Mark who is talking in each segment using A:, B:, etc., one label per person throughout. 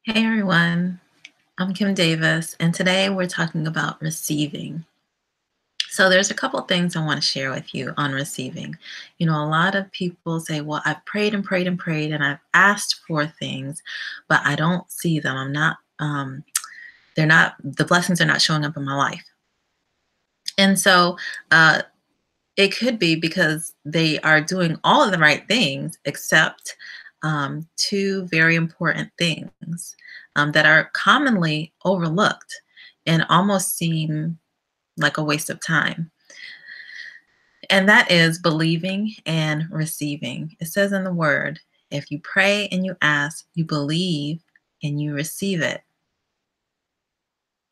A: Hey everyone, I'm Kim Davis, and today we're talking about receiving. So, there's a couple things I want to share with you on receiving. A lot of people say, well, I've prayed and prayed and prayed, and I've asked for things, but I don't see them. They're not, the blessings are not showing up in my life. And so, uh, it could be because they are doing all of the right things except two very important things that are commonly overlooked and almost seem like a waste of time. And that is believing and receiving. It says in the word, if you pray and you ask, you believe and you receive it.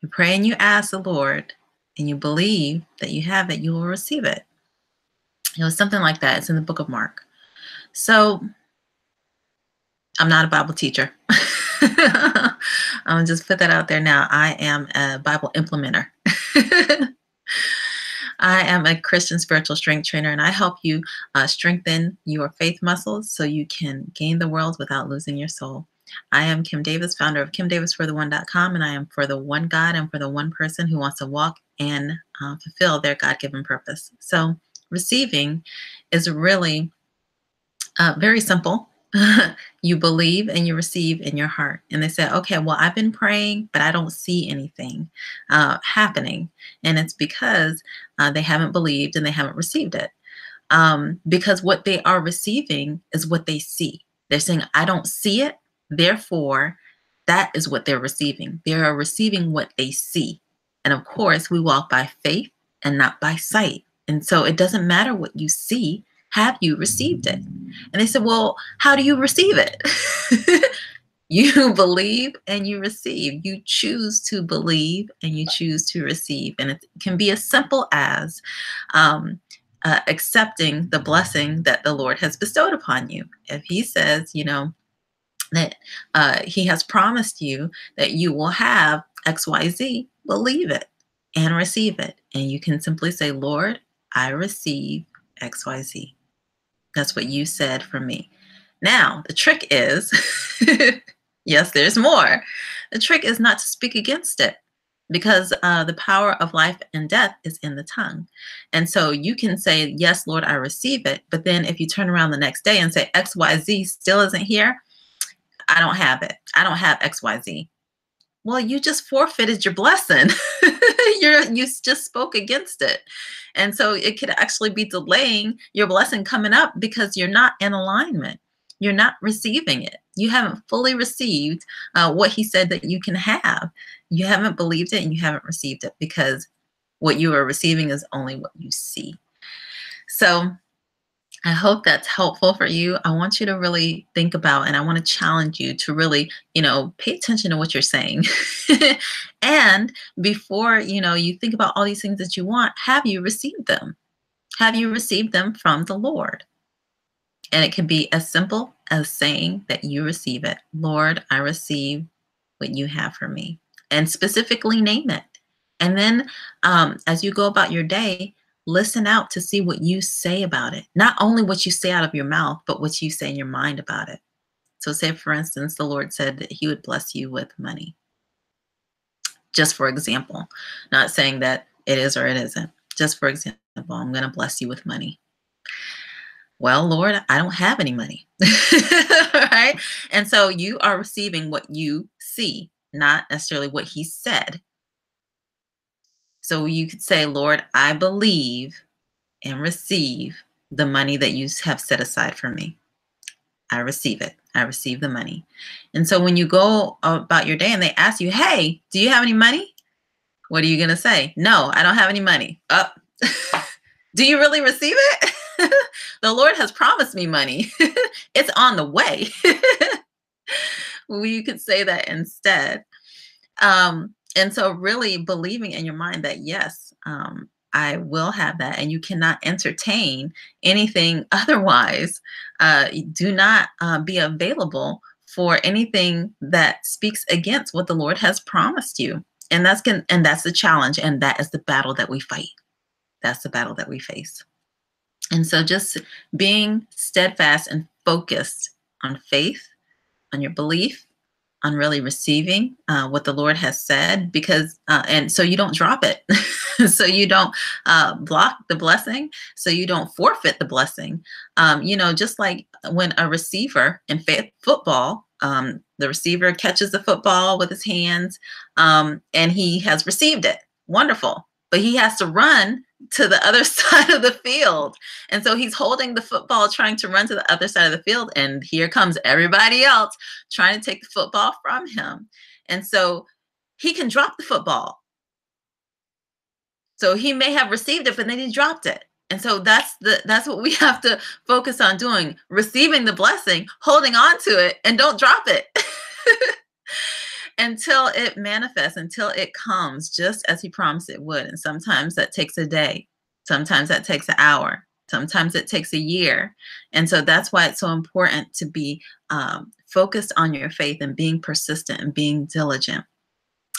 A: You pray and you ask the Lord and you believe that you have it, you will receive it. It was something like that. It's in the book of Mark. So I'm not a Bible teacher. I'll just put that out there now. I am a Bible implementer. I am a Christian spiritual strength trainer, and I help you strengthen your faith muscles so you can gain the world without losing your soul. I am Kim Davis, founder of KimDavisForTheOne.com, and I am for the one God and for the one person who wants to walk and fulfill their God-given purpose. So receiving is really very simple. You believe and you receive in your heart. And they say, okay, well, I've been praying, but I don't see anything happening. And it's because they haven't believed and they haven't received it. Because what they are receiving is what they see. They're saying, I don't see it. Therefore, that is what they're receiving. They are receiving what they see. And of course, we walk by faith and not by sight. And so it doesn't matter what you see. Have you received it? And they said, well, how do you receive it? You believe and you receive. You choose to believe and you choose to receive. And it can be as simple as accepting the blessing that the Lord has bestowed upon you. If He says, that He has promised you that you will have XYZ, believe it and receive it. And you can simply say, Lord, I receive XYZ. That's what you said for me. Now, the trick is, yes, there's more. The trick is not to speak against it because the power of life and death is in the tongue. And so you can say, yes, Lord, I receive it. But then if you turn around the next day and say XYZ still isn't here, I don't have it. I don't have XYZ. Well, you just forfeited your blessing. You just spoke against it. And so it could actually be delaying your blessing coming up because you're not in alignment. You're not receiving it. You haven't fully received what He said that you can have. You haven't believed it and you haven't received it because what you are receiving is only what you see. So I hope that's helpful for you. I want you to really think about, and I want to challenge you to really, pay attention to what you're saying. And before, you think about all these things that you want, have you received them? Have you received them from the Lord? And it can be as simple as saying that you receive it. Lord, I receive what you have for me. And specifically name it. And then as you go about your day, listen out to see what you say about it. Not only what you say out of your mouth, but what you say in your mind about it. So say, for instance, the Lord said that He would bless you with money. Just for example, not saying that it is or it isn't. Just for example, I'm going to bless you with money. Well, Lord, I don't have any money. Right? And so you are receiving what you see, not necessarily what He said. So you could say, Lord, I believe and receive the money that you have set aside for me. I receive it. I receive the money. And so when you go about your day and they ask you, hey, do you have any money? What are you going to say? No, I don't have any money. Do you really receive it? The Lord has promised me money. It's on the way. Well, you could say that instead. And so really believing in your mind that, yes, I will have that, and you cannot entertain anything otherwise. Do not be available for anything that speaks against what the Lord has promised you. And that's the challenge, and that is the battle that we fight. That's the battle that we face. And so just being steadfast and focused on faith, on your belief, on really receiving what the Lord has said, because and so you don't drop it, so you don't block the blessing, so you don't forfeit the blessing. Just like when a receiver in football, the receiver catches the football with his hands, and he has received it. Wonderful. But he has to run to the other side of the field. And so he's holding the football, trying to run to the other side of the field. And here comes everybody else trying to take the football from him. And so he can drop the football. So he may have received it, but then he dropped it. And so that's what we have to focus on doing: receiving the blessing, holding on to it, and don't drop it. Until it manifests, until it comes just as he promised it would. And sometimes that takes a day, sometimes that takes an hour, sometimes it takes a year. And so that's why it's so important to be focused on your faith and being persistent and being diligent.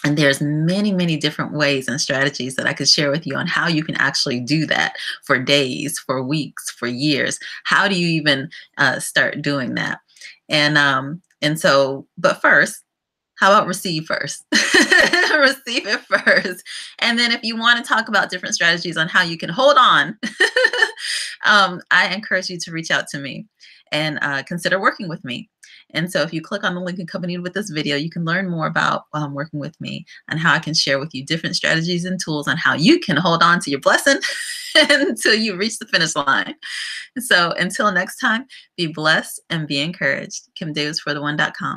A: And there's many, many different ways and strategies that I could share with you on how you can actually do that for days, for weeks, for years. How do you even start doing that? And so, but first, how about receive first? Receive it first. And then if you want to talk about different strategies on how you can hold on, I encourage you to reach out to me and consider working with me. And so if you click on the link accompanied with this video, you can learn more about working with me and how I can share with you different strategies and tools on how you can hold on to your blessing until you reach the finish line. So until next time, be blessed and be encouraged. KimDavisForTheOne.com.